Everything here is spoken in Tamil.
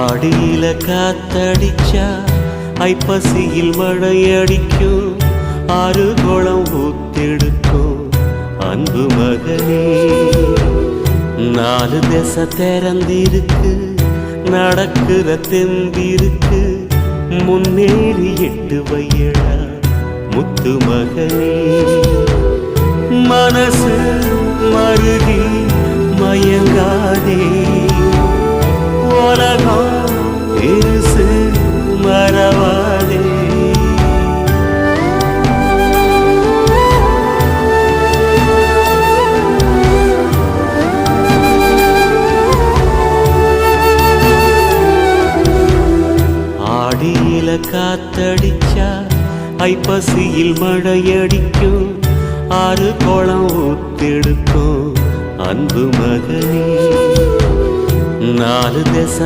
ஆடியில காத்தடிச்சா ஐப்பசியில் மழையடிக்கும், ஆறு குளம் ஊத்தெடுக்கும் அன்பு மகனே. நாலு திசை திறந்திருக்கு, நடக்கிற தெம்பிருக்கு, முன்னேறி எட்டு வையடா முத்து மகனே. மனசு மருகி மயங்காதே, உலகம் இருசு மறவாதே. ஆடியில காத்தடிச்சா ஐப்பசியில் மழையடிக்கும், ஆறு குளம் ஊத்தெடுக்கும் அன்பு மகனே. நாலு திசை